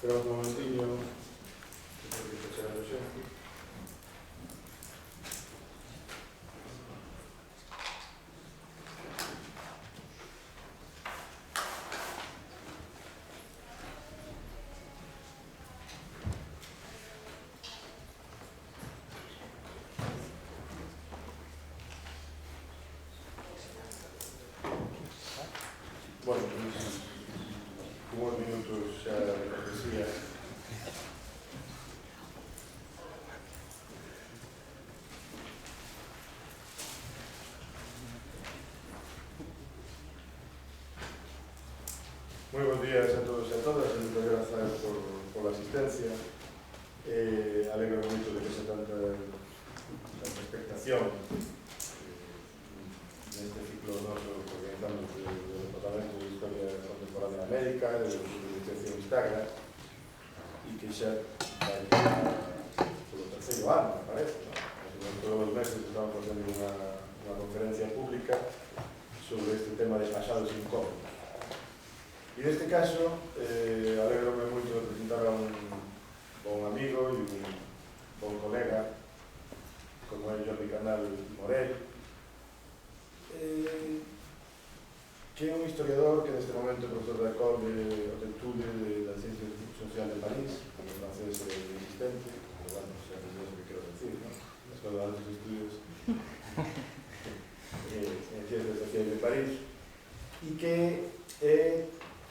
Esperamos un momentinho. Creo que será o xente. Bueno, unhos minutos xa de cortesía. Moi bons días a todos e a todas, e moitas grazas por la asistencia. Alegro moito de que se tanta expectación neste ciclo noso que organizamos do Departamento de Historia Contemporánea América, de Investigación Instagra, e que xa vai polo terceiro ano, me parece, non? Todos os meses estamos facendo unha conferencia pública sobre este tema de pasados incómodos. E neste caso, alegrome moito de presentar a un bon amigo e un bon colega, como é Jordi Canal Morell, que é un historiador que neste momento é profesor da École d'Études das Ciencias Sociales de París, como francés existente, pero bueno, xa non sei o que quero decir, non? A Escola de Altos Estudios en Ciencias Sociales de París, e que é,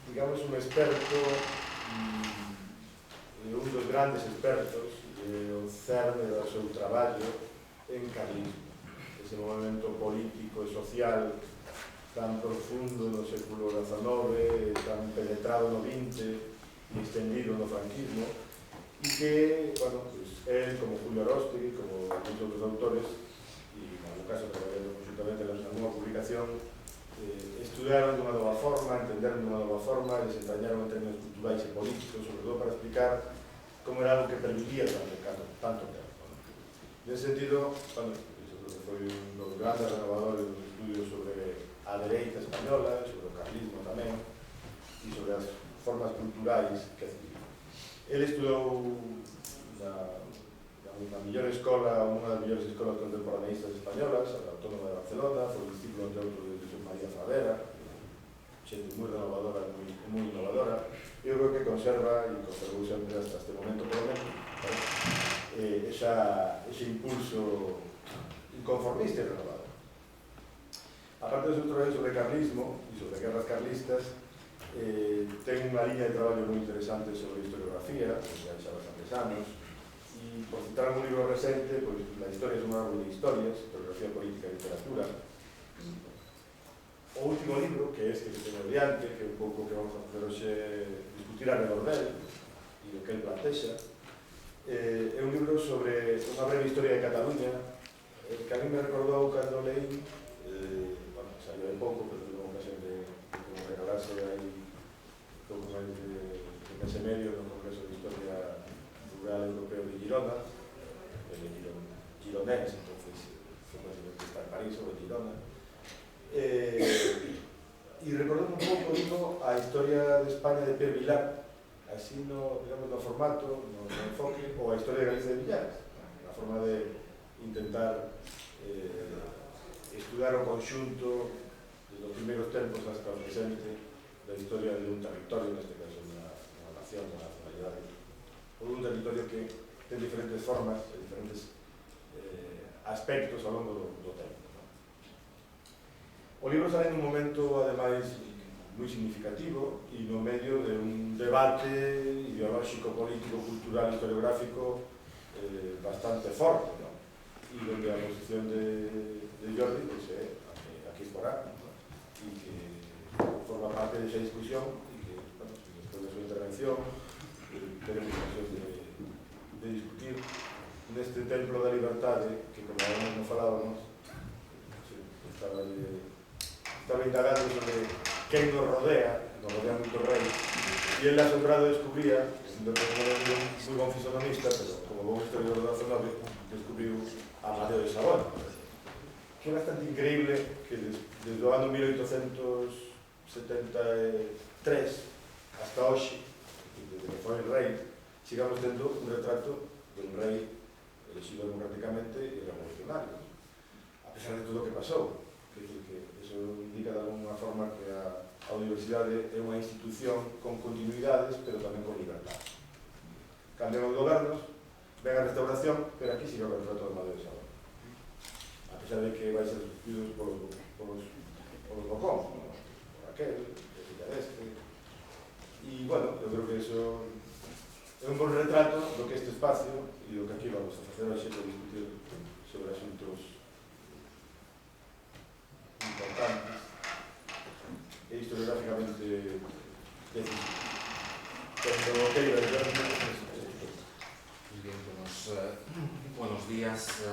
digamos, un experto, un dos grandes expertos o cerne do seu traballo en carlismo, ese movimento político e social tan profundo no século XIX, tan penetrado no XX e extendido no franquismo, e que, bueno, pues, él, como Julio Aróstegui, como muchos outros autores, e en algún caso traballando conjuntamente na nova publicación, estudaron dunha nova forma, entenderon dunha nova forma, desentrañaron en términos culturais e políticos, sobre todo para explicar como era algo que permitía tanto tempo. Nesse sentido, bueno, foi un dos grandes renovadores dos estudios sobre a dereita española, sobre o carlismo tamén, e sobre as formas culturais que adquiriu. Ele estudou na mellor escola, unha das mellores escolas contemporaneistas españolas, a Autónoma de Barcelona, foi discípulo, entre outros, de Jesús María Fradera, xente moi renovadora, moi innovadora. Eu creo que conserva, e conservou sempre hasta este momento, polo menos, ese impulso inconformista e renovador. Aparte dos seus traballos sobre carlismo e sobre guerras carlistas, ten unha liña de traballo moi interesante sobre historiografía, que hai xa bastantes anos, e por citar un libro recente, pois, la historia es un árbol de historias, historiografía política e literatura. O último libro, que é este que teño diante, que é un pouco que vamos a facer hoxe, discutir alrededor del, e o que ele plantexa, é un libro sobre unha breve historia de Cataluña, que a mí me recordou cando leí, bueno, salió de pouco, pero tuve ocasión de como regalarse aí pouco máis de mes e medio no Congreso de Historia Rural Europeo de Girona, gironés, entonces foi básicamente está en París ou en Girona, e recordou un pouco, digo, a historia de España de Pierre Vilar, así no, digamos, no formato, no enfoque, ou a historia de Galicia de Villares, na forma de intentar estudar o conxunto desde os primeiros tempos hasta o presente da historia de un territorio, neste caso unha nación, unha nacionalidade, ou un territorio que ten diferentes formas e diferentes aspectos ao longo do tempo. O libro sale nun momento, ademais, moi significativo e no medio de un debate ideolóxico, político, cultural, historiográfico bastante forte, ¿no? E donde a posición de Jordi pues, aquí porá, ¿no? E que forma parte de esa discusión e que, bueno, despois de súa intervención teremos ocasión de discutir neste templo da liberdade que, como non falábamos, estaba indagando sobre quen nos rodea moito rei, e ele asombrado descubría, sendo que non foi bon fisonomista, pero como bon historiador da zona, descubriu a Amadeo de Sabón, que é bastante increíble que desde o ano 1873 hasta hoxe, desde que foi rei, sigamos tendo un retrato dun rei elegido democráticamente e revolucionario, a pesar de todo o que pasou. Que eso indica de alguna forma que a universidade é unha institución con continuidades, pero tamén con libertad. Cambian os gobernos, ven a restauración, pero aquí sigue o retrato de Amadeo de Salón. A pesar de que vai ser sustituídos polos bocóns, por aquel, este. E, bueno, eu creo que eso é un bon retrato do que este espacio e do que aquí vamos a facer hoxe para discutir sobre asuntos importantes e historiográficamente decisivos. Cuando queira, bien, buenos días.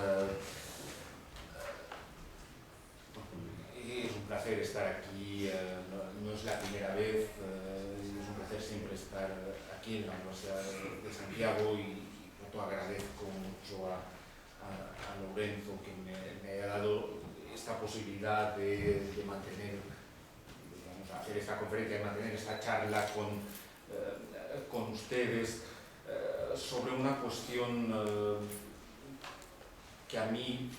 Es un placer estar aquí, no es la primera vez, es un placer siempre estar aquí en la Universidad de Santiago y por todo agradezco mucho a Lorenzo que me haya dado esta posibilidad de mantener, digamos, hacer esta conferencia, de mantener esta charla con ustedes sobre una cuestión que a mí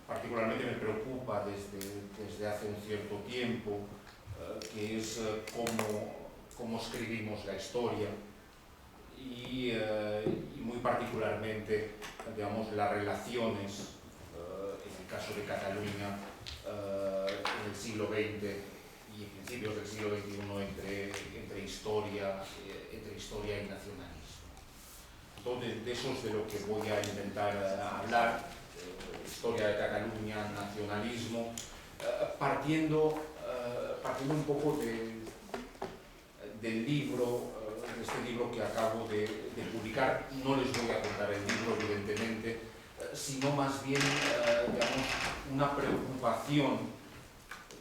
particularmente me preocupa desde hace un cierto tiempo, que es cómo escribimos la historia y muy particularmente, digamos, las relaciones, en el caso de Cataluña, en el siglo XX y principios del siglo XXI entre historia y nacionalismo. Entonces, de eso es de lo que voy a intentar hablar. Historia de Cataluña, nacionalismo, partiendo un poco del libro, de este libro que acabo de publicar. No les voy a contar el libro, evidentemente, sino más bien, digamos, una preocupación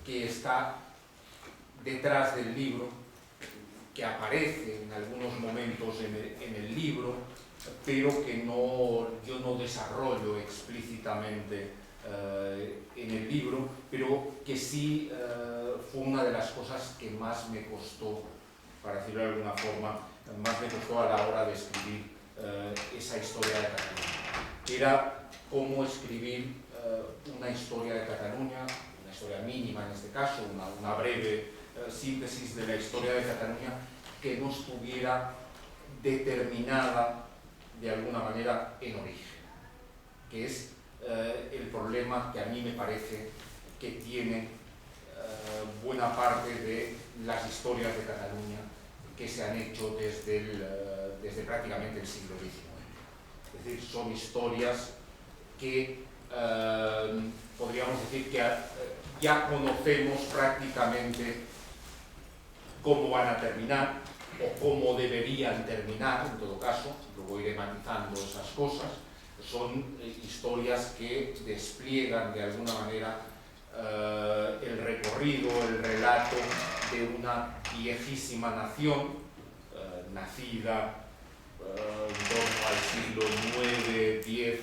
que está detrás del libro, que aparece en algunos momentos en el libro, pero que yo no desarrollo explícitamente en el libro, pero que sí fue una de las cosas que más me costó, para decirlo de alguna forma, más me costó a la hora de escribir esa historia de Cataluña. Era cómo escribir una historia de Cataluña, una historia mínima en este caso, una breve síntesis de la historia de Cataluña que no estuviera determinada de alguna manera en origen, que es el problema que a mí me parece que tiene buena parte de las historias de Cataluña que se han hecho desde prácticamente el siglo XIX. Es decir, son historias que podríamos decir que ya conocemos prácticamente cómo van a terminar o cómo deberían terminar, en todo caso, luego iré matizando esas cosas. Son historias que despliegan de alguna manera el recorrido, el relato de una viejísima nación, nacida en torno al siglo IX, X,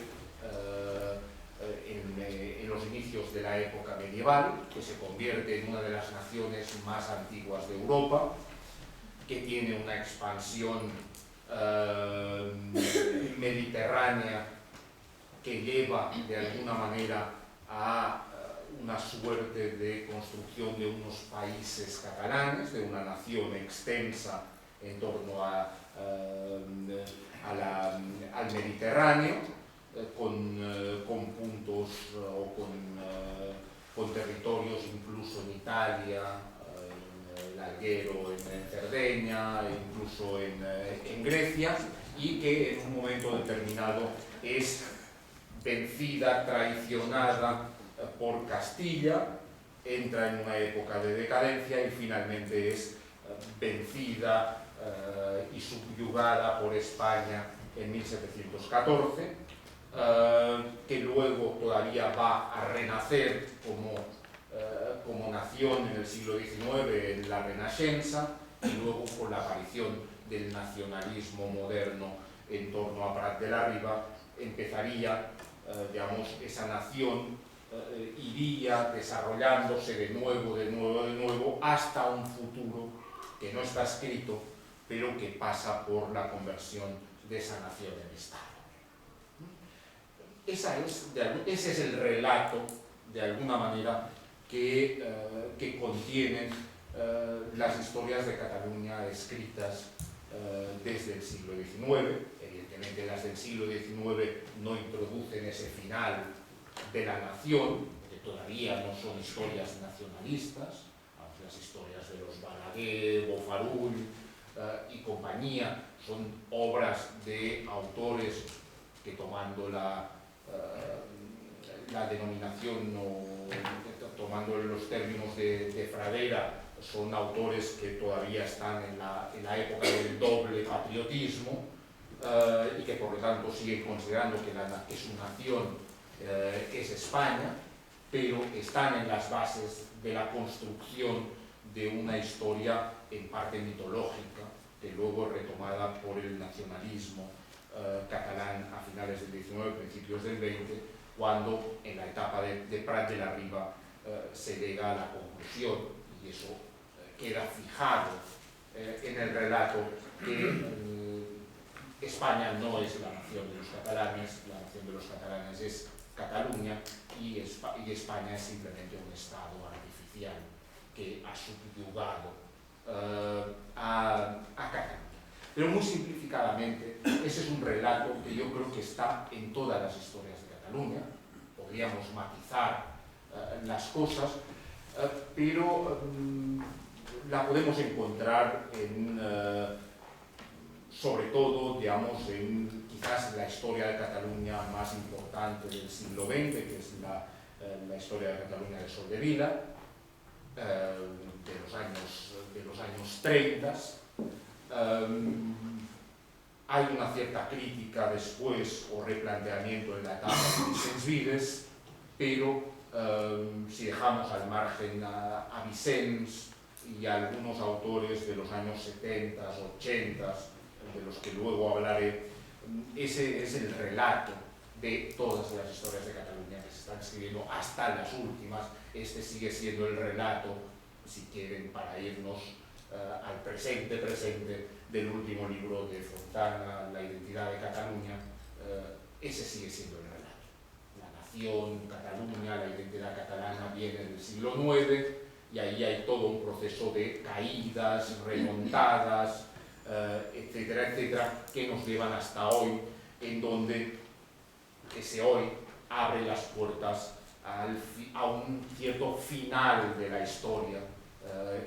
en los inicios de la época medieval, que se convierte en una de las naciones más antiguas de Europa, que tiene una expansión mediterránea que lleva de alguna manera a una suerte de construcción de unos países catalanes, de una nación extensa en torno al Mediterráneo, con puntos o con territorios incluso en Italia, en el Alguero, en Cerdeña, incluso en Grecia, y que en un momento determinado es vencida, traicionada por Castilla, entra en una época de decadencia y finalmente es vencida y subyugada por España en 1714, que luego todavía va a renacer como nación en el siglo XIX, en la Renascença, y luego con la aparición del nacionalismo moderno en torno a Prat de la Riba, empezaría, digamos, esa nación iría desarrollándose de nuevo, hasta un futuro que no está escrito, pero que pasa por la conversión de esa nación en Estado. Ese es el relato, de alguna manera, que contienen las historias de Cataluña escritas desde el siglo XIX. Evidentemente las del siglo XIX no introducen ese final de la nación, que todavía no son historias nacionalistas. Las historias de los Balaguer, Bofarull y compañía son obras de autores que, tomando la denominación tomando los términos de Fradera, son autores que todavía están en la época del doble patriotismo y que por lo tanto siguen considerando que su nación es España, pero están en las bases de la construcción de una historia en parte mitológica, que luego es retomada por el nacionalismo catalán a finales del XIX, principios del XX, cuando en la etapa de Prat de la Riba se llega a la conclusión, y eso queda fijado en el relato, que España no es la nación de los catalanes, la nación de los catalanes es Cataluña, y España es simplemente un estado artificial que ha subyugado a Cataluña. Pero muy simplificadamente, ese es un relato que yo creo que está en todas las historias de Cataluña. Podríamos matizar las cosas, pero la podemos encontrar sobre todo, digamos, en quizás la historia de Cataluña más importante del siglo XX, que es la historia de Cataluña de Soldevila, de los años 30. Hay una cierta crítica después o replanteamiento en la etapa de Vicens Vives, pero si dejamos al margen a Vicens y a algunos autores de los años 70, 80, de los que luego hablaré, ese es el relato de todas las historias de Cataluña que se están escribiendo hasta las últimas. Este sigue siendo el relato, si quieren, para irnos al presente del último libro de Fontana, La identidad de Cataluña. Ese sigue siendo el relato. La nación, Cataluña, la identidad catalana viene del siglo IX, y ahí hay todo un proceso de caídas, remontadas, etcétera, etcétera, que nos llevan hasta hoy, en donde ese hoy abre las puertas a un cierto final de la historia,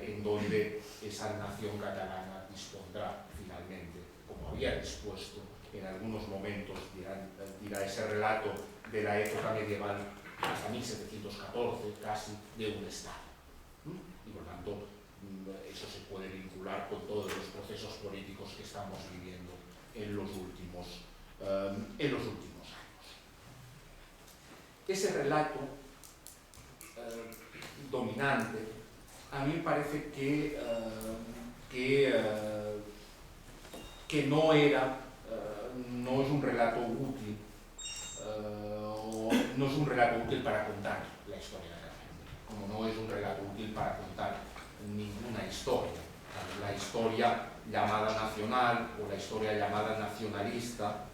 en donde esa nación catalana dispondrá finalmente, como había dispuesto en algunos momentos, dirá ese relato de la época medieval, hasta 1714, casi, de un Estado. Y por tanto, eso se puede vincular con todos los procesos políticos que estamos viviendo en los últimos años. Ese relato dominante, a mí me parece que no es un relato útil, no es un relato útil para contar la historia de Cataluña, como no es un relato útil para contar ninguna historia. La historia llamada nacional o la historia llamada nacionalista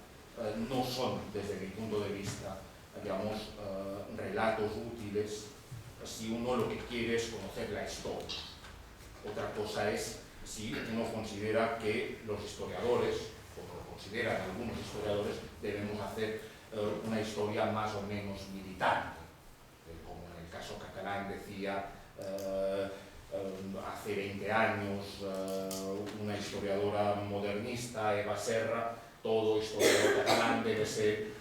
no son, desde mi punto de vista, digamos, relatos útiles si uno lo que quiere es conocer la historia. Otra cosa es si uno considera que los historiadores, como lo consideran algunos historiadores, debemos hacer una historia más o menos militante. Como en el caso catalán decía hace 20 años una historiadora modernista, Eva Serra, todo historiador catalán debe ser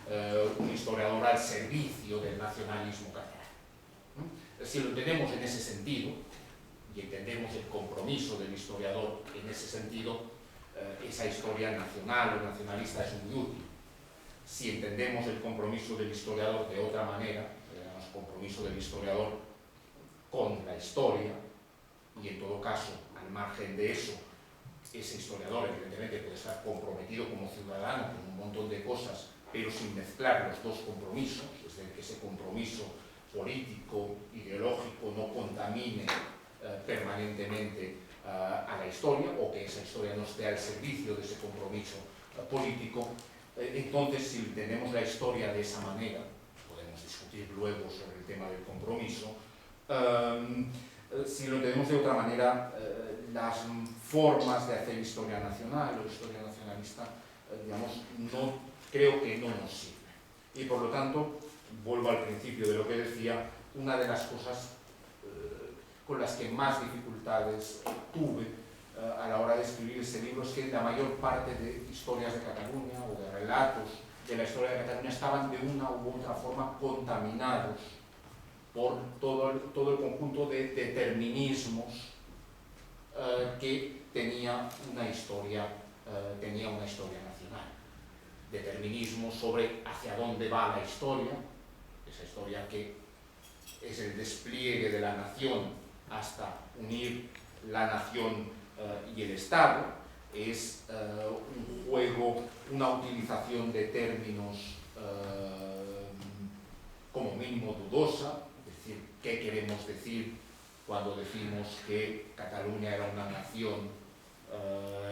un historiador al servicio del nacionalismo catalán. Si lo entendemos en ese sentido, y entendemos el compromiso del historiador en ese sentido, esa historia nacional o nacionalista es muy útil. Si entendemos el compromiso del historiador de otra manera, el compromiso del historiador con la historia, y en todo caso, al margen de eso, ese historiador evidentemente puede estar comprometido como ciudadano con un montón de cosas, pero sin mezclar los dos compromisos, es decir, que ese compromiso político, ideológico, no contamine permanentemente a la historia, o que esa historia no esté al servicio de ese compromiso político. Entonces, si tenemos la historia de esa manera, podemos discutir luego sobre el tema del compromiso, si lo tenemos de otra manera, las formas de hacer historia nacional o historia nacionalista, digamos, creo que no nos sirven. Y por lo tanto, vuelvo al principio de lo que decía, una de las cosas con las que más dificultades tuve a la hora de escribir este libro es que la mayor parte de historias de Cataluña o de relatos de la historia de Cataluña estaban de una u otra forma contaminados por todo el conjunto de determinismos que tenía una historia nacional. Determinismos sobre hacia dónde va la historia, esa historia que es el despliegue de la nación hasta unir la nación y el Estado, es un juego, una utilización de términos como mínimo dudosa, es decir, ¿qué queremos decir cuando decimos que Cataluña era una nación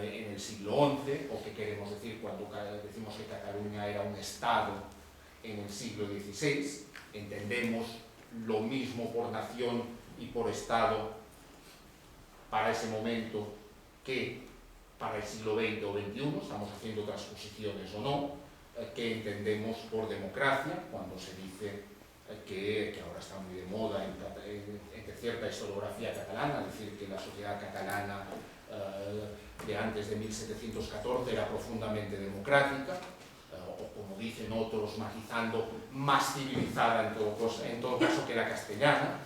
en el siglo XI, o qué queremos decir cuando decimos que Cataluña era un Estado en el siglo XVI? Entendemos lo mismo por nación y por Estado para ese momento que para el siglo XX o XXI, estamos haciendo transposiciones o no, que entendemos por democracia, cuando se dice que ahora está muy de moda entre cierta historiografía catalana, decir que la sociedad catalana de antes de 1714 era profundamente democrática, o como dicen otros, matizando, más civilizada en todo caso que la castellana,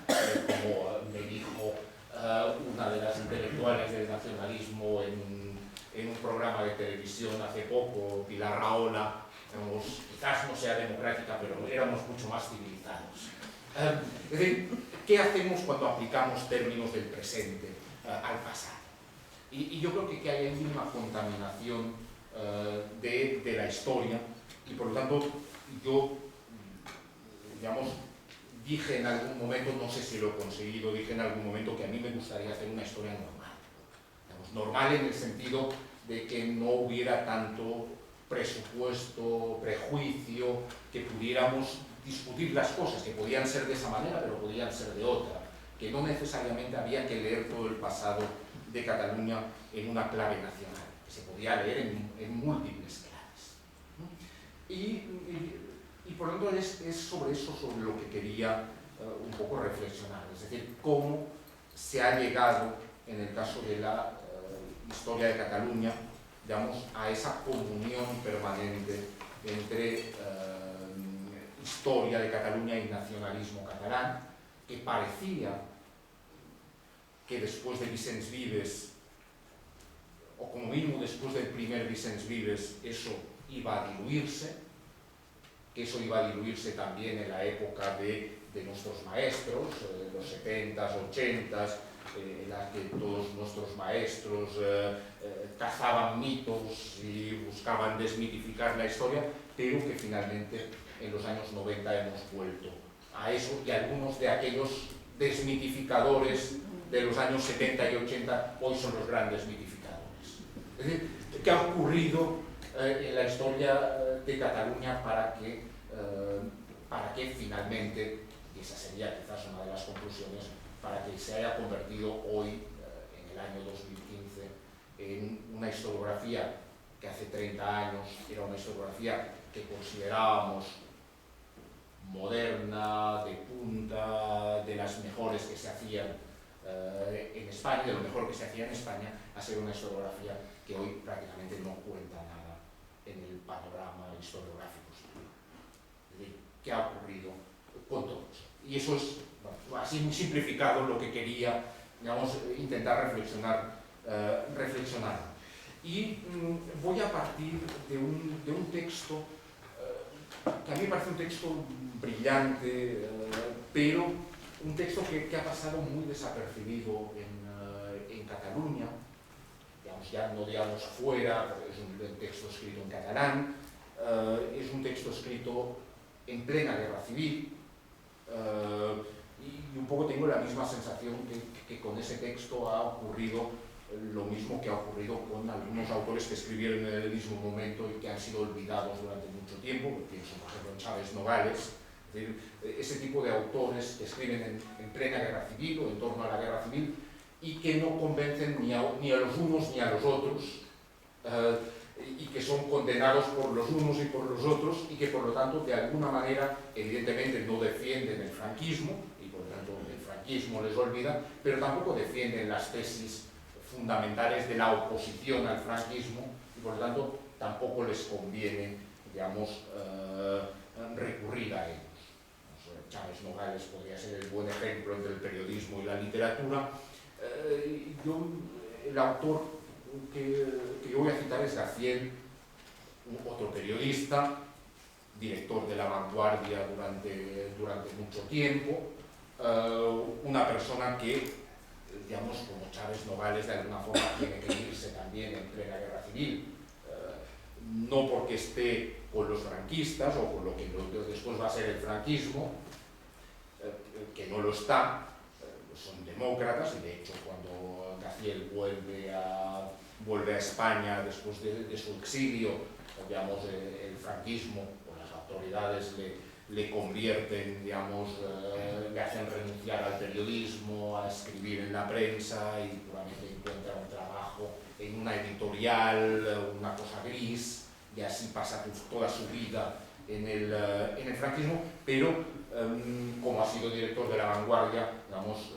como me dijo una de las intelectuales del nacionalismo en un programa de televisión hace poco, Pilar Rahola, quizás no sea democrática, pero éramos mucho más civilizados. Es decir, ¿qué hacemos cuando aplicamos términos del presente al pasado? Y yo creo que hay una contaminación de la historia, y por lo tanto yo, digamos, dije en algún momento, no sé si lo he conseguido, dije en algún momento que a mí me gustaría hacer una historia normal. Digamos, normal en el sentido de que no hubiera tanto presupuesto, prejuicio, que pudiéramos discutir las cosas, que podían ser de esa manera, pero podían ser de otra, que no necesariamente había que leer todo el pasado de Cataluña en una clave nacional, que se podía leer en múltiples claves, ¿no? Y por lo tanto es sobre eso sobre lo que quería un poco reflexionar, es decir, cómo se ha llegado, en el caso de la historia de Cataluña, digamos, a esa comunión permanente entre historia de Cataluña y nacionalismo catalán, que parecía que después de Vicens Vives, o como mínimo después del primer Vicens Vives, eso iba a diluirse, que eso iba a diluirse también en la época de nuestros maestros, los 70s, 80s, en la que todos nuestros maestros cazaban mitos y buscaban desmitificar la historia, pero que finalmente en los años 90 hemos vuelto a eso, y algunos de aquellos desmitificadores de los años 70 y 80 hoy son los grandes mitificadores. Es decir, ¿qué ha ocurrido en la historia de Cataluña para que finalmente, y esa sería quizás una de las conclusiones, para que se haya convertido hoy, en el año 2015, en una historiografía que hace 30 años era una historiografía que considerábamos moderna, de punta, de las mejores que se hacían en España, de lo mejor que se hacía en España, a ser una historiografía que hoy prácticamente no cuenta nada en el panorama historiográfico español. Es decir, ¿qué ha ocurrido con todo eso? Y eso es, bueno, así muy simplificado, lo que quería, digamos, intentar reflexionar. Y voy a partir de un texto que a mí me parece un texto brillante, pero un texto que ha pasado muy desapercibido en Cataluña, digamos, ya no digamos fuera, porque es un texto escrito en catalán, es un texto escrito en plena guerra civil, y un poco tengo la misma sensación que con ese texto ha ocurrido lo mismo que ha ocurrido con algunos autores que escribieron en el mismo momento y que han sido olvidados durante mucho tiempo. Pienso, por ejemplo, en Chávez Nogales. Es decir, ese tipo de autores que escriben en plena guerra civil o en torno a la guerra civil y que no convencen ni a los unos ni a los otros, y que son condenados por los unos y por los otros, y que por lo tanto de alguna manera evidentemente no defienden el franquismo, y por lo tanto el franquismo les olvida, pero tampoco defienden las tesis fundamentales de la oposición al franquismo, y por lo tanto tampoco les conviene, digamos, recurrir a ellos. Chávez Nogales podría ser el buen ejemplo entre el periodismo y la literatura. El autor que yo voy a citar es Gaziel, otro periodista, director de La Vanguardia durante mucho tiempo, una persona que, digamos, como Chávez Nogales, de alguna forma tiene que irse también en plena guerra civil, no porque esté con los franquistas o con lo que después va a ser el franquismo, que no lo está, son demócratas, y de hecho cuando Gaziel vuelve a España después de su exilio, digamos, el franquismo o las autoridades le convierten, digamos, le hacen renunciar al periodismo, a escribir en la prensa, y puramente encuentra un trabajo en una editorial, una cosa gris, y así pasa toda su vida en el franquismo, pero como ha sido director de La Vanguardia, digamos,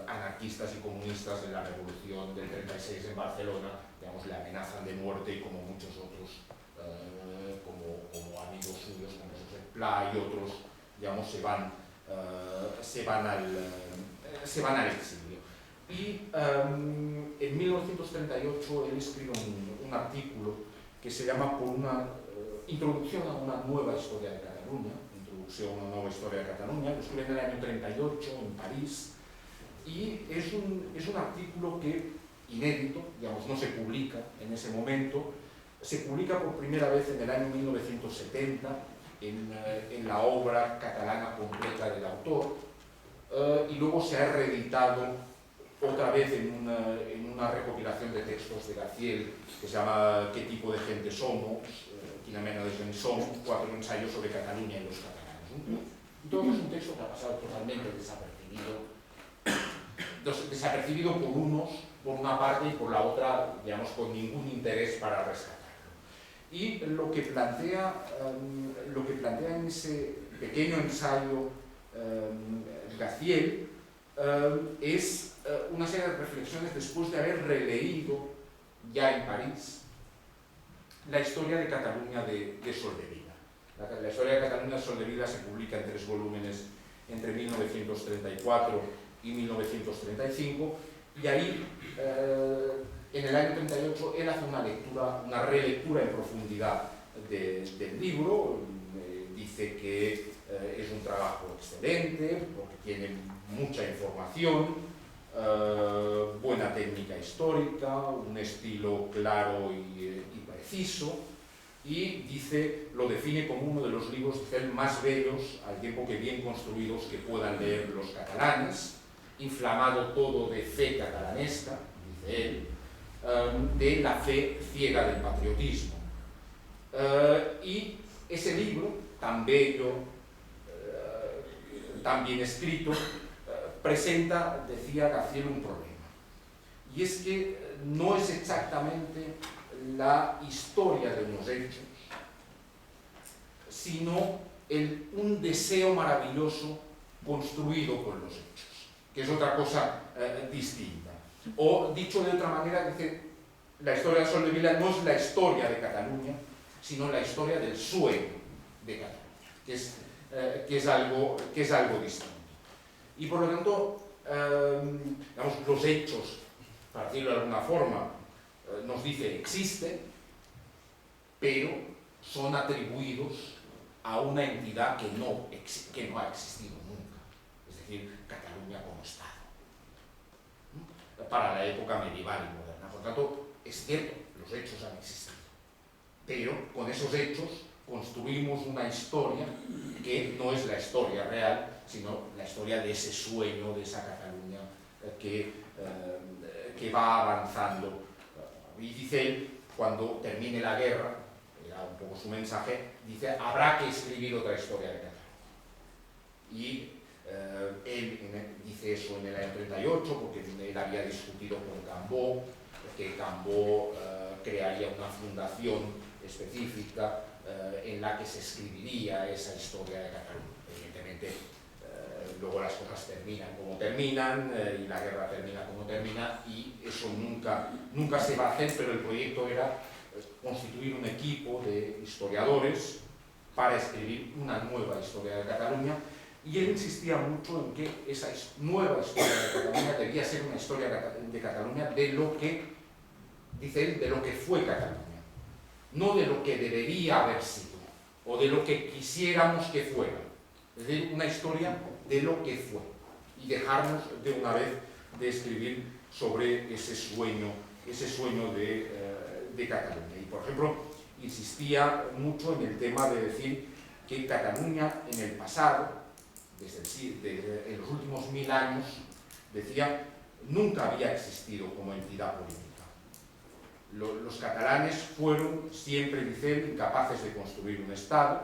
anarquistas y comunistas de la revolución del 36 en Barcelona, digamos, le amenazan de muerte, y como muchos otros, como amigos suyos, como Josep Pla y otros, digamos, se van al exilio. Y en 1938 él escribe un artículo que se llama Por una introducción a una nueva historia de Cataluña, introducción a una nueva historia de Cataluña, lo escribe en el año 38 en París, y es un artículo que, inédito, digamos, no se publica en ese momento, se publica por primera vez en el año 1970 en la obra catalana completa del autor, y luego se ha reeditado otra vez en una recopilación de textos de Gaziel que se llama ¿Qué tipo de gente somos?, Quina mena de gent som, 4 ensayos sobre Cataluña y los catalanes. Entonces es un texto que ha pasado totalmente desapercibido por unos, por una parte, y por la otra, digamos, con ningún interés para rescatarlo. Y lo que plantea en ese pequeño ensayo Gaziel es una serie de reflexiones después de haber releído ya en París la historia de Cataluña de Soldevila. La historia de Cataluña de Soldevila se publica en 3 volúmenes entre 1934 y 1935, y ahí, en el año 38, él hace una relectura en profundidad del libro. Dice que es un trabajo excelente, porque tiene mucha información, buena técnica histórica, un estilo claro y preciso, y dice, lo define como uno de los libros más bellos, al tiempo que bien construidos, que puedan leer los catalanes, inflamado todo de fe catalanesca, dice él, de la fe ciega del patriotismo. Y ese libro, tan bello, tan bien escrito, presenta, decía Gaziel, un problema. Y es que no es exactamente la historia de unos hechos, sino un deseo maravilloso construido con los hechos, que es otra cosa distinta. O, dicho de otra manera, dice, la historia de Soldevila no es la historia de Cataluña, sino la historia del sueño de Cataluña, que es algo distinto. Y por lo tanto, digamos, los hechos, para decirlo de alguna forma, nos dice existen, pero son atribuidos a una entidad que no ha existido nunca, es decir, Cataluña como Estado, para la época medieval y moderna. Por lo tanto, es cierto, los hechos han existido, pero con esos hechos construimos una historia que no es la historia real, sino la historia de ese sueño, de esa Cataluña que que va avanzando. Y dice él, cuando termine la guerra, era un poco su mensaje, dice, habrá que escribir otra historia de Cataluña. Y él dice eso en el año 38, porque él había discutido con Cambó, que Cambó crearía una fundación específica en la que se escribiría esa historia de Cataluña. Evidentemente, luego las cosas terminan como terminan y la guerra termina como termina, y eso nunca se va a hacer, pero el proyecto era constituir un equipo de historiadores para escribir una nueva historia de Cataluña, y él insistía mucho en que esa nueva historia de Cataluña debía ser una historia de Cataluña de lo que, dice él, de lo que fue Cataluña, no de lo que debería haber sido, o de lo que quisiéramos que fuera. Es decir, una historia de lo que fue, y dejarnos de una vez de escribir sobre ese sueño de Cataluña. Y, por ejemplo, insistía mucho en el tema de decir que Cataluña en el pasado, en los últimos 1000 años, decía, nunca había existido como entidad política. Los catalanes fueron siempre, dice él, incapaces de construir un Estado,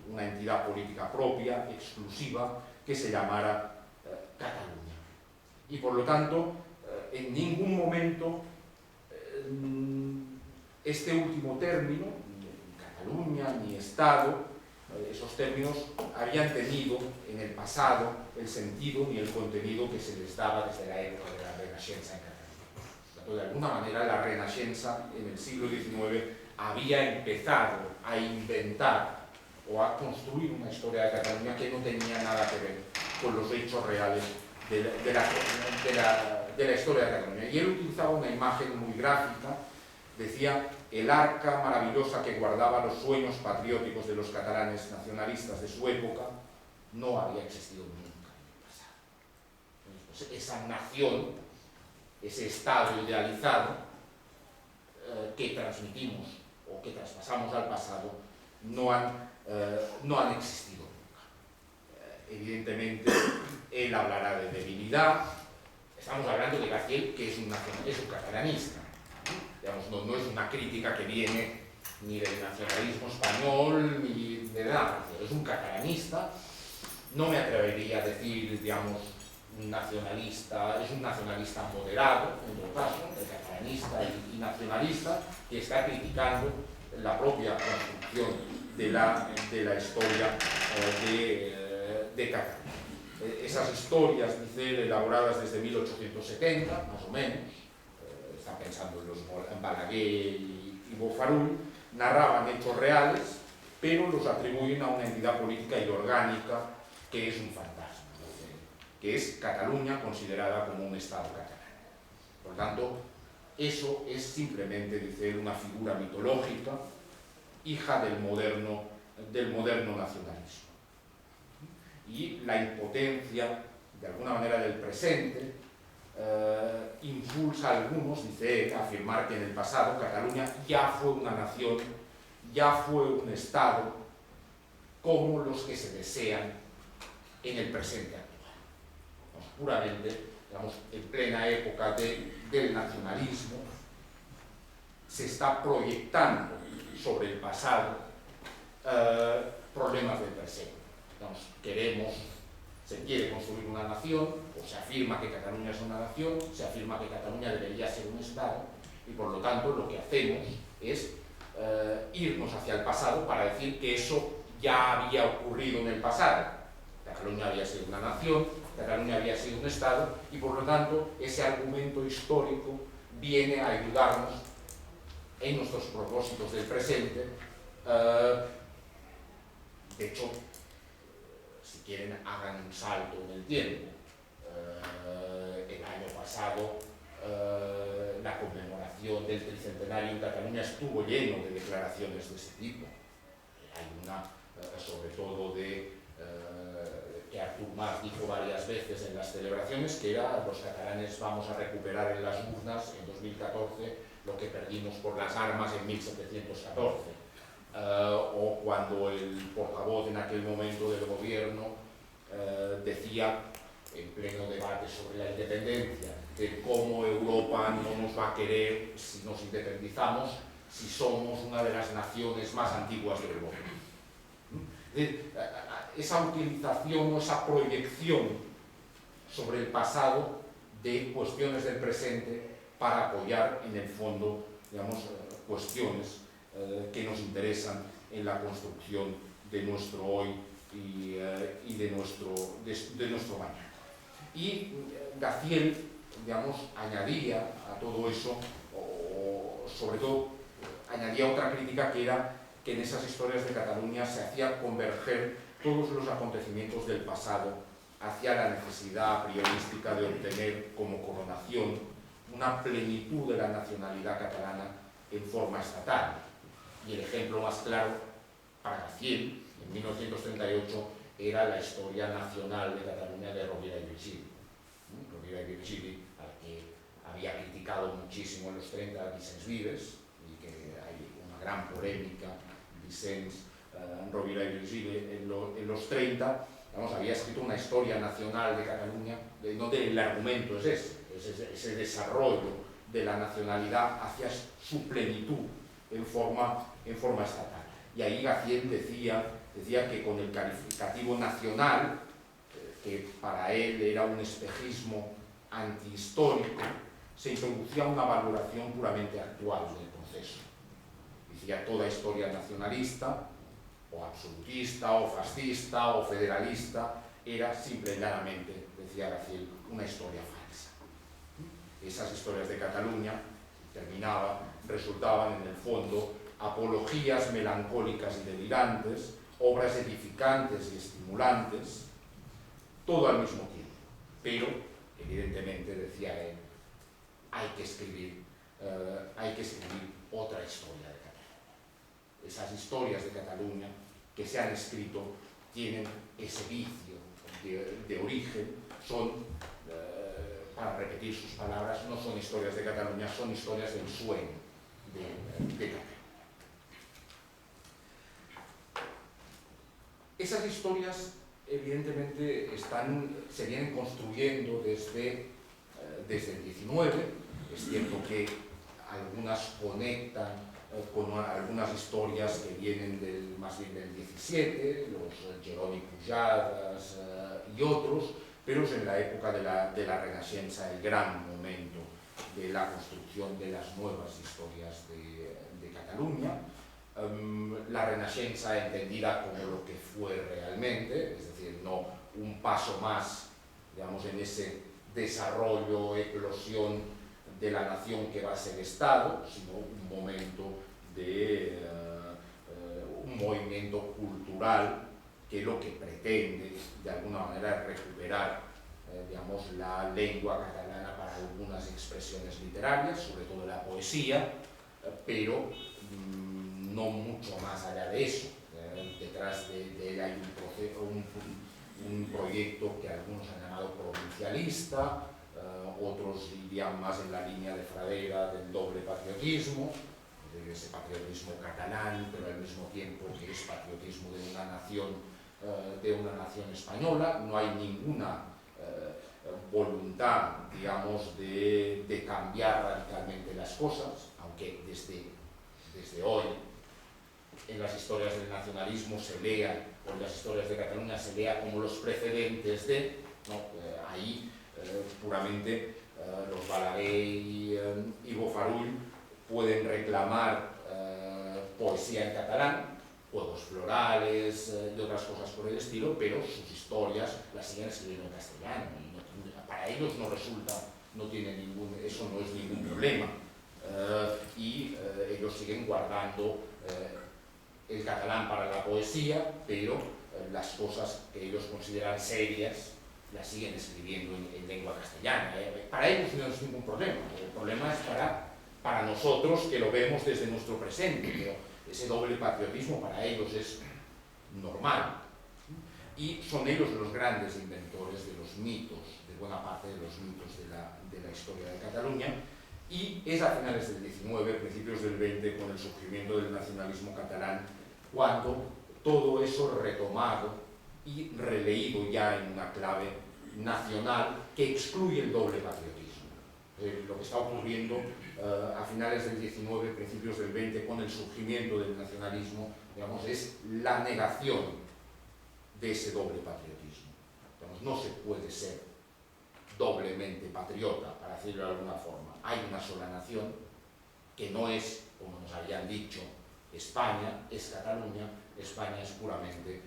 una entidad política propia, exclusiva, que se llamara Cataluña. Y por lo tanto, en ningún momento este último término, ni Cataluña ni Estado, esos términos habían tenido en el pasado el sentido ni el contenido que se les daba desde la época de la Renascença en Cataluña. De alguna manera, la Renascença en el siglo XIX había empezado a inventar o a construir una historia de Cataluña que no tenía nada que ver con los hechos reales de la historia de Cataluña. Y él utilizaba una imagen muy gráfica, decía, el arca maravillosa que guardaba los sueños patrióticos de los catalanes nacionalistas de su época no había existido nunca en el pasado. Entonces, esa nación, ese estado idealizado que transmitimos o que traspasamos al pasado no han existido nunca. Evidentemente, él hablará de debilidad. Estamos hablando de Gaziel, que es un catalanista. Digamos, no es una crítica que viene ni del nacionalismo español ni de nada. Es un catalanista. No me atrevería a decir, digamos, nacionalista, es un nacionalista moderado, en todo caso, catalanista y nacionalista, que está criticando la propia construcción de la historia de Cataluña. Esas historias, dice él, elaboradas desde 1870, más o menos, están pensando en Balaguer y Bofarull, narraban hechos reales, pero los atribuyen a una entidad política y orgánica que es un fantasma, que es Cataluña considerada como un Estado catalán. Por tanto, eso es simplemente, dice él, una figura mitológica, hija del moderno nacionalismo. Y la impotencia, de alguna manera, del presente, impulsa a algunos, dice él, a afirmar que en el pasado Cataluña ya fue una nación, ya fue un Estado, como los que se desean en el presente actual. Pues, puramente, digamos, en plena época del nacionalismo, se está proyectando sobre el pasado problemas del presente. Digamos, se quiere construir una nación, o se afirma que Cataluña es una nación, se afirma que Cataluña debería ser un Estado, y por lo tanto lo que hacemos es irnos hacia el pasado para decir que eso ya había ocurrido en el pasado. Cataluña había sido una nación, Cataluña había sido un Estado, y por lo tanto ese argumento histórico viene a ayudarnos en nuestros propósitos del presente. De hecho, si quieren, hagan un salto en el tiempo. El año pasado, la conmemoración del tricentenario en Cataluña estuvo lleno de declaraciones de ese tipo. Hay una, sobre todo, que Artur Mas dijo varias veces en las celebraciones, que era: los catalanes vamos a recuperar en las urnas en 2014 lo que perdimos por las armas en 1714. O cuando el portavoz en aquel momento del gobierno decía en pleno debate sobre la independencia, de cómo Europa no nos va a querer si nos independizamos, si somos una de las naciones más antiguas del mundo. Esa utilización o esa proyección sobre el pasado de cuestiones del presente para apoyar, en el fondo, digamos, cuestiones que nos interesan en la construcción de nuestro hoy y de nuestro mañana. Y Gaziel, digamos, añadía a todo eso, o sobre todo añadía otra crítica, que era que en esas historias de Cataluña se hacía converger todos los acontecimientos del pasado hacia la necesidad priorística de obtener como coronación una plenitud de la nacionalidad catalana en forma estatal. Y el ejemplo más claro para Gaziel, en 1938, era la historia nacional de Cataluña de Rovira i Virgili. Rovira i Virgili, al que había criticado muchísimo en los 30 Vicens Vives, y que hay una gran polémica, Vicens, Rovira i Virgili en los 30, digamos, había escrito una historia nacional de Cataluña, donde el argumento es ese desarrollo de la nacionalidad hacia su plenitud en forma estatal. Y ahí Gaziel decía que con el calificativo nacional, que para él era un espejismo antihistórico, se introducía una valoración puramente actual del proceso. Decía, toda historia nacionalista, o absolutista, o fascista, o federalista, era simple y llanamente, decía Gaziel, una historia falsa. Esas historias de Cataluña, resultaban en el fondo apologías melancólicas y delirantes, obras edificantes y estimulantes, todo al mismo tiempo. Pero, evidentemente, decía él, hay que escribir otra historia de Cataluña. Esas historias de Cataluña que se han escrito tienen ese vicio de origen, son, para repetir sus palabras, no son historias de Cataluña, son historias del sueño de Cataluña. Esas historias, evidentemente, se vienen construyendo desde el 19. Es cierto que algunas conectan con algunas historias que vienen más bien del 17, los Jeroni Pujadas y otros, pero es en la época de la Renascença el gran momento de la construcción de las nuevas historias de Cataluña. La Renascença entendida como lo que fue realmente, es decir, no un paso más, digamos, en ese desarrollo, eclosión de la nación que va a ser Estado, sino un momento de un movimiento cultural que lo que pretende, de alguna manera, es recuperar, digamos, la lengua catalana para algunas expresiones literarias, sobre todo la poesía, pero no mucho más allá de eso. Detrás de él hay un proyecto que algunos han llamado provincialista, otros irían más en la línea de Fradera del doble patriotismo, de ese patriotismo catalán, pero al mismo tiempo que es patriotismo de una nación española. No hay ninguna voluntad, digamos, de cambiar radicalmente las cosas, aunque desde hoy en las historias del nacionalismo se lea, o en las historias de Cataluña se lea como los precedentes de, ¿no? Ahí puramente los Balaguer y Bofarull pueden reclamar poesía en catalán, juegos florales y otras cosas por el estilo, pero sus historias las siguen escribiendo en castellano y para ellos eso no es ningún problema. Y ellos siguen guardando el catalán para la poesía, pero las cosas que ellos consideran serias las siguen escribiendo en lengua castellana. Para ellos no es ningún problema. El problema es para nosotros, que lo vemos desde nuestro presente, pero ese doble patriotismo para ellos es normal. Y son ellos los grandes inventores de los mitos, de buena parte de los mitos de la historia de Cataluña. Y es a finales del 19, principios del 20, con el surgimiento del nacionalismo catalán, cuando todo eso retomado y releído ya en una clave nacional que excluye el doble patriotismo. Lo que está ocurriendo a finales del XIX, principios del XX, con el surgimiento del nacionalismo, digamos, es la negación de ese doble patriotismo. Digamos, no se puede ser doblemente patriota, para decirlo de alguna forma. Hay una sola nación, que no es, como nos habían dicho, España, es Cataluña. España es puramente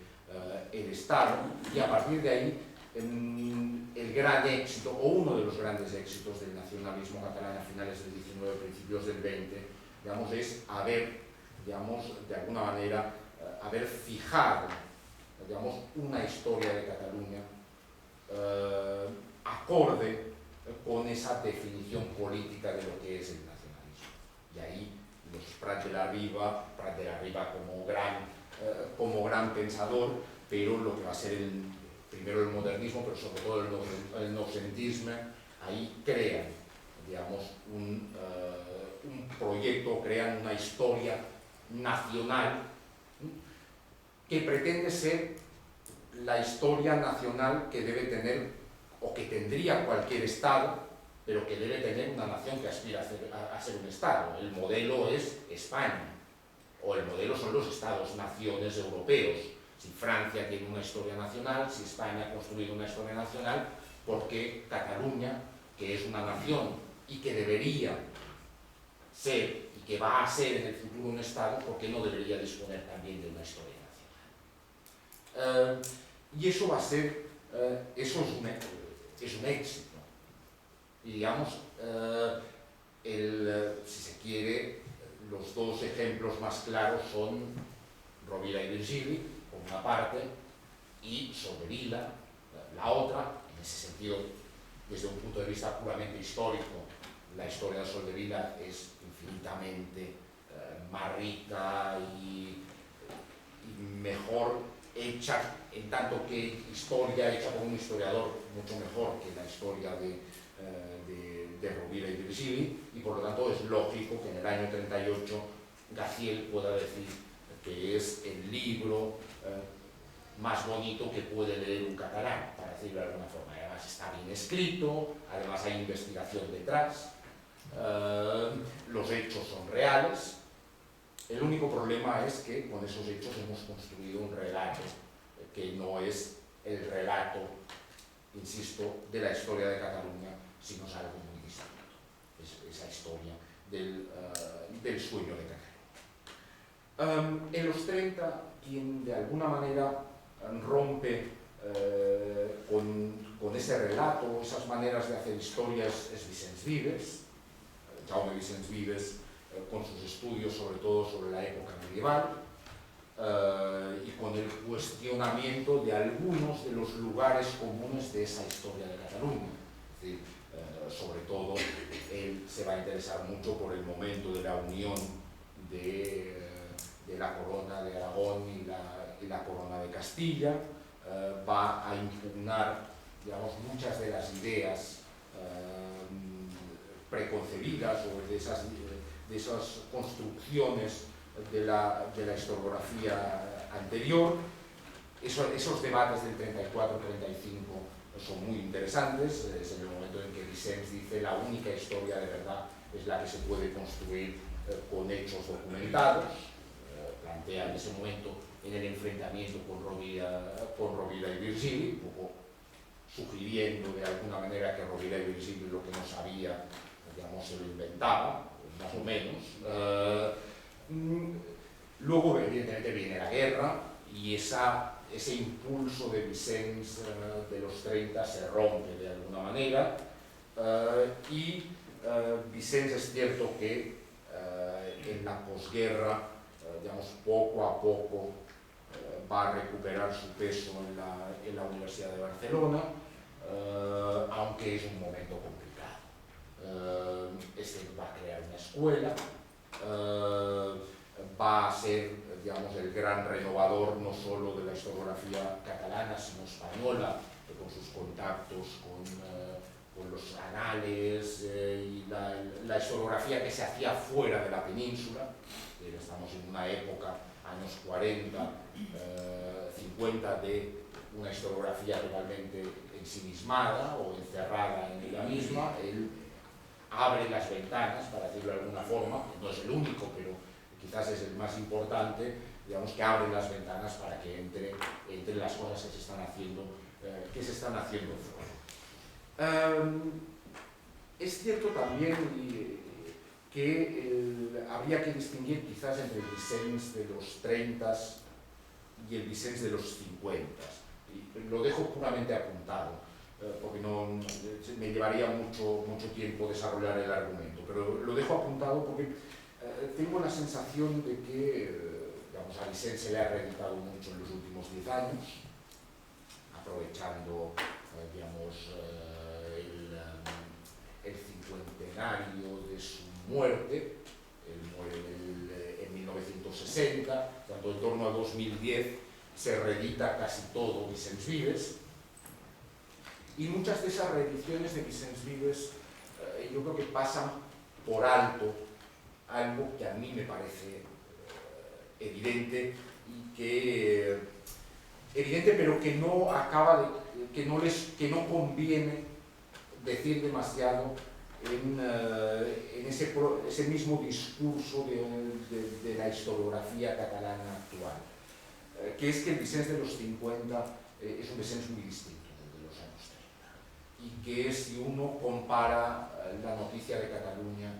el Estado, y a partir de ahí el gran éxito, o uno de los grandes éxitos del nacionalismo catalán a finales del XIX, principios del XX, digamos, es haber, digamos, de alguna manera, haber fijado, digamos, una historia de Cataluña acorde con esa definición política de lo que es el nacionalismo. Y ahí los Prat de la Riba como gran pensador, pero lo que va a ser primero el modernismo, pero sobre todo el noucentisme, ahí crean, digamos, un proyecto, crean una historia nacional que pretende ser la historia nacional que debe tener, o que tendría cualquier Estado, pero que debe tener una nación que aspira a ser un Estado. El modelo es España, o el modelo son los Estados-naciones europeos. Si Francia tiene una historia nacional, si España ha construido una historia nacional, ¿por qué Cataluña, que es una nación y que debería ser, y que va a ser en el futuro un Estado, por qué no debería disponer también de una historia nacional? Y eso va a ser, eso es un éxito. Y digamos, si se quiere, los dos ejemplos más claros son Rovira y Virgili, por una parte, y Soldevila, la otra. En ese sentido, desde un punto de vista puramente histórico, la historia de Soldevila es infinitamente más rica y mejor hecha, en tanto que historia hecha por un historiador mucho mejor que la historia de Rovira y Virgili, y por lo tanto es lógico que en el año 38 Gaziel pueda decir que es el libro más bonito que puede leer un catalán, para decirlo de alguna forma. Además está bien escrito, además hay investigación detrás, los hechos son reales. El único problema es que con esos hechos hemos construido un relato que no es el relato, insisto, de la historia de Cataluña, sino es algo muy distinto. Es esa historia del sueño de Cataluña. En los 30, quien de alguna manera rompe con ese relato, esas maneras de hacer historias, es Vicens Vives, Jaume Vicens Vives, con sus estudios sobre todo sobre la época medieval, y con el cuestionamiento de algunos de los lugares comunes de esa historia de Cataluña. Es decir, sobre todo, él se va a interesar mucho por el momento de la unión de la corona de Aragón y la corona de Castilla. Va a impugnar, digamos, muchas de las ideas preconcebidas o de esas construcciones de la historiografía anterior. Esos debates del 34-35 son muy interesantes. Es en el momento en que Vicens dice la única historia de verdad es la que se puede construir con hechos documentados. Plantea en ese momento en el enfrentamiento con Rovira y Virgili, un poco sugiriendo de alguna manera que Rovira y Virgili lo que no sabía, digamos, se lo inventaba, más o menos. Luego, evidentemente, viene la guerra y ese impulso de Vicens de los 30 se rompe de alguna manera, y Vicens es cierto que en la posguerra, digamos, poco a poco va a recuperar su peso en la Universidad de Barcelona, aunque es un momento complicado. Va a crear una escuela, va a ser, digamos, el gran renovador no solo de la historiografía catalana, sino española, con sus contactos con los anales y la historiografía que se hacía fuera de la península. Estamos en una época, años 40, 50, de una historiografía totalmente ensimismada o encerrada en ella misma. Él abre las ventanas, para decirlo de alguna forma, no es el único, pero quizás es el más importante, digamos, que abre las ventanas para que entre las cosas que se están haciendo fuera. Es cierto también que habría que distinguir quizás entre el Vicens de los 30 y el Vicens de los 50. Y lo dejo puramente apuntado, porque no, me llevaría mucho tiempo desarrollar el argumento, pero lo dejo apuntado porque tengo la sensación de que digamos, a Vicens se le ha reeditado mucho en los últimos 10 años, aprovechando digamos, el cincuentenario de su muerte. Él muere en 1960, tanto en torno a 2010 se reedita casi todo Vicens Vives, y muchas de esas reediciones de Vicens Vives yo creo que pasan por alto algo que a mí me parece evidente, y que evidente, pero que no acaba de, que no conviene decir demasiado en ese mismo discurso de la historiografía catalana actual, que es que el Vicens de los 50 es un Vicens muy distinto del de los años 30, y que si uno compara la Noticia de Cataluña,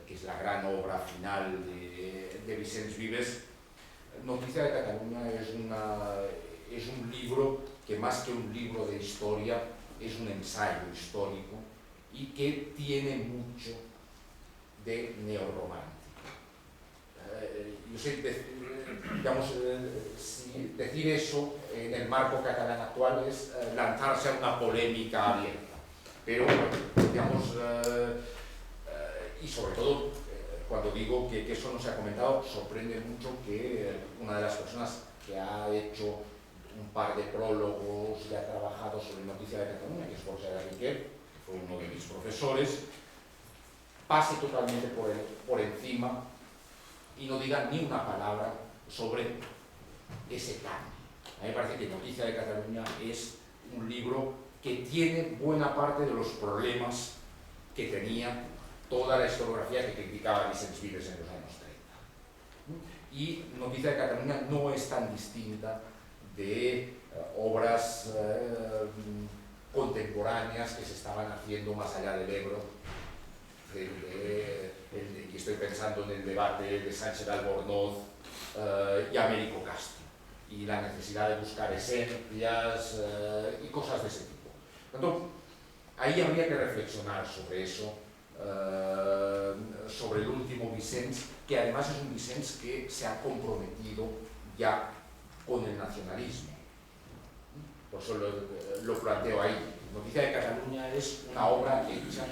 que es la gran obra final de Vicens Vives, Noticia de Cataluña es un libro que, más que un libro de historia, es un ensayo histórico, y que tiene mucho de neorromántico. Yo sé, digamos, si decir eso en el marco catalán actual es lanzarse a una polémica abierta, pero, digamos, y sobre todo, cuando digo que eso no se ha comentado, sorprende mucho que una de las personas que ha hecho un par de prólogos y ha trabajado sobre Noticia de Cataluña, que es Jorge Riquet, que fue uno de mis profesores, pase totalmente por encima y no diga ni una palabra sobre ese cambio. A mí me parece que Noticia de Cataluña es un libro que tiene buena parte de los problemas que tenía toda la historiografía que criticaba a Vicens Vives en los años 30. Y Noticia de Cataluña no es tan distinta de obras contemporáneas que se estaban haciendo más allá del Ebro. Y estoy pensando en el debate de Sánchez Albornoz y Américo Castro, y la necesidad de buscar esencias y cosas de ese tipo. Por tanto, ahí habría que reflexionar sobre eso, sobre el último Vicens, que además es un Vicens que se ha comprometido ya con el nacionalismo. Por eso lo planteo ahí. Noticia de Cataluña es una obra hecha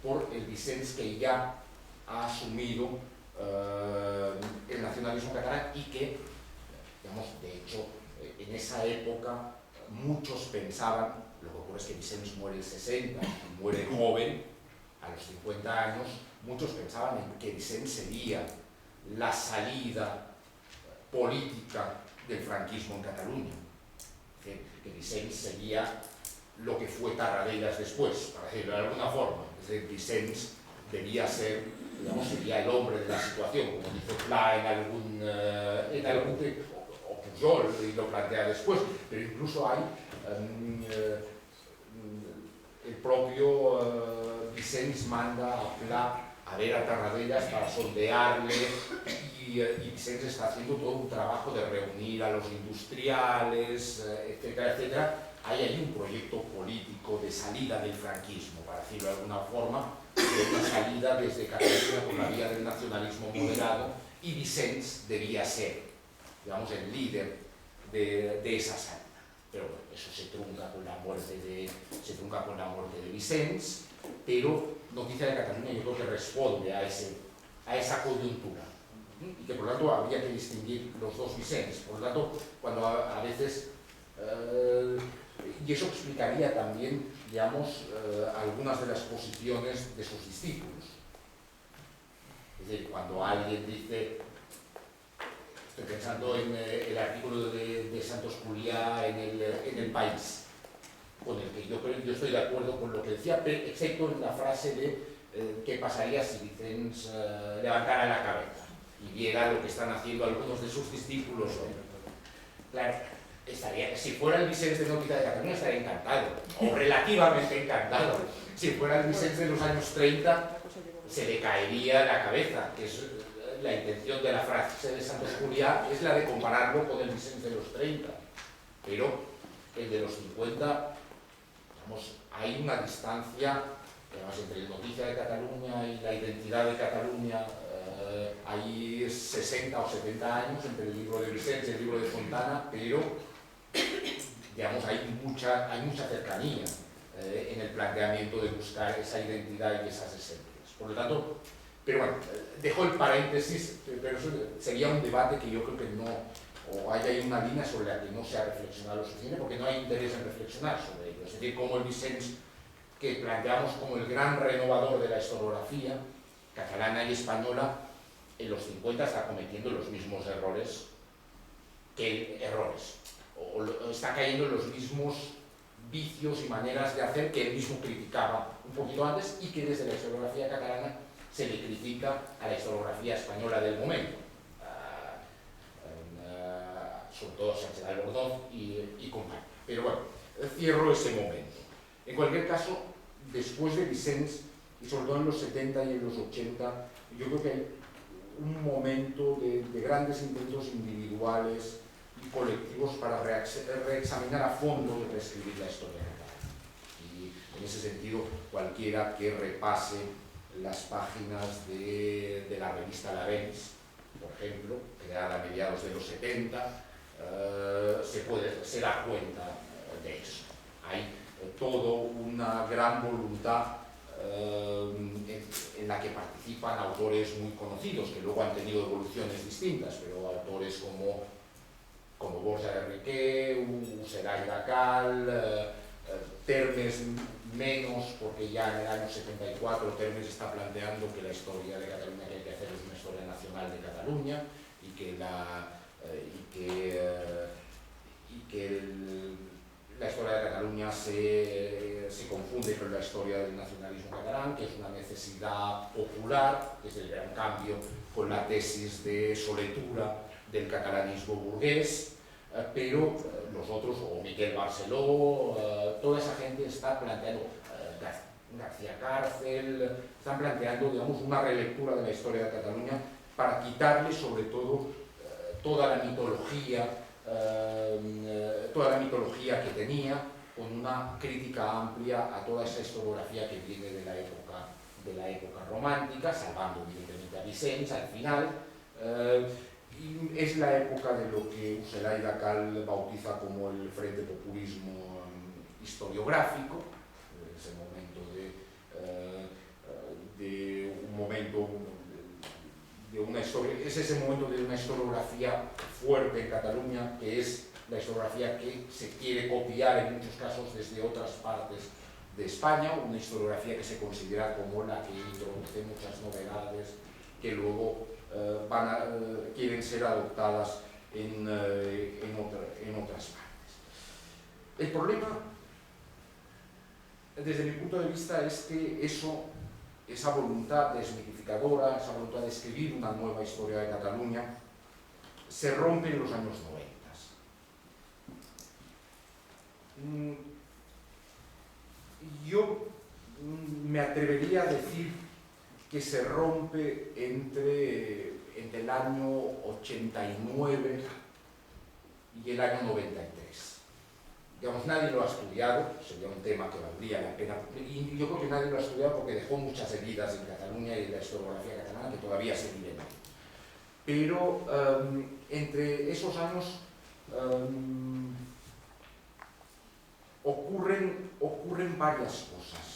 por el Vicens que ya ha asumido el nacionalismo catalán, y que, digamos, de hecho, en esa época muchos pensaban, lo que ocurre es que Vicens muere en 60, muere joven, a los 50 años, muchos pensaban en que Vicens sería la salida política del franquismo en Cataluña, que Vicens sería lo que fue Tarradellas después, para decirlo de alguna forma. Es decir, Vicens debía ser, digamos, sería el hombre de la situación, como dice Pla en algún o Pujol, y lo plantea después, pero incluso hay el propio Vicens manda a Pla a ver a Tarradellas para sondearle, y Vicens está haciendo todo un trabajo de reunir a los industriales, etcétera, etcétera. Hay ahí un proyecto político de salida del franquismo, para decirlo de alguna forma, de una salida desde Cataluña por la vía del nacionalismo moderado, y Vicens debía ser, digamos, el líder de esa salida. Pero bueno, eso se trunca con la muerte de Vicens, pero Noticia de Cataluña yo creo que responde a esa coyuntura, y que por lo tanto habría que distinguir los dos Vicens. Por lo tanto, cuando a veces y eso explicaría también, digamos, algunas de las posiciones de sus discípulos. Es decir, cuando alguien dice, estoy pensando en el artículo de Santos Juliá en el País, con el que yo estoy de acuerdo con lo que decía, excepto en la frase de qué pasaría si Vicens levantara la cabeza y viera lo que están haciendo algunos de sus discípulos hoy. Claro, si fuera el Vicens de Noticias de Cataluña estaría encantado, o relativamente encantado. Si fuera el Vicens de los años 30 se le caería la cabeza, que es la intención de la frase de Santos Juliá, es la de compararlo con el Vicens de los 30, pero el de los 50, vamos, hay una distancia, además, entre el Noticia de Cataluña y la identidad de Cataluña. Hay 60 o 70 años entre el libro de Vicens y el libro de Fontana, pero digamos, hay mucha cercanía en el planteamiento de buscar esa identidad y esas esencias. Por lo tanto, pero bueno, dejo el paréntesis, pero eso sería un debate que yo creo que no, o hay ahí una línea sobre la que no se ha reflexionado lo suficiente, porque no hay interés en reflexionar sobre ello. Es decir, como el Vicens, que planteamos como el gran renovador de la historiografía catalana y española, en los 50 está cometiendo los mismos errores, o está cayendo en los mismos vicios y maneras de hacer que él mismo criticaba un poquito antes y que desde la historiografía catalana se le critica a la historiografía española del momento, sobre todo Sánchez Albornoz y compañía. Pero bueno, cierro ese momento. En cualquier caso, después de Vicens, y sobre todo en los 70 y en los 80, yo creo que hay un momento de grandes intentos individuales y colectivos para reexaminar a fondo y reescribir la historia catalana. Y en ese sentido, cualquiera que repase las páginas de la revista L'Avenç, por ejemplo, creada a mediados de los 70, se da cuenta de eso. Hay toda una gran voluntad en la que participan autores muy conocidos, que luego han tenido evoluciones distintas, pero autores como Borja de Riquer, Userain Dacal, Termes menos, porque ya en el año 74 Termes está planteando que la historia de Cataluña que hay que hacer es una historia nacional de Cataluña y que la historia de Cataluña se confunde con la historia del nacionalismo catalán, que es una necesidad popular, que es el gran cambio con la tesis de Soletura del catalanismo burgués, pero los otros, o Miquel Barceló, toda esa gente está planteando, García Cárcel, están planteando, digamos, una relectura de la historia de Cataluña para quitarle sobre todo toda la mitología que tenía, con una crítica amplia a toda esa historiografía que viene de la época romántica, salvando evidentemente a Vicens al final. Y es la época de lo que Userain Dacal bautiza como el Frente Populismo historiográfico, ese momento de un momento de una historia, es ese momento de una historiografía fuerte en Cataluña, que es la historiografía que se quiere copiar en muchos casos desde otras partes de España, una historiografía que se considera como la que introduce muchas novedades que luego quieren ser adoptadas en otras partes. El problema, desde mi punto de vista, es que esa voluntad desmitificadora, esa voluntad de escribir una nueva historia de Cataluña, se rompe en los años 90. Yo me atrevería a decir que se rompe entre el año 89 y el año 93. Digamos, nadie lo ha estudiado, sería un tema que valdría la pena, y yo creo que nadie lo ha estudiado porque dejó muchas heridas en Cataluña y en la historiografía catalana que todavía se viven. Pero entre esos años ocurren varias cosas.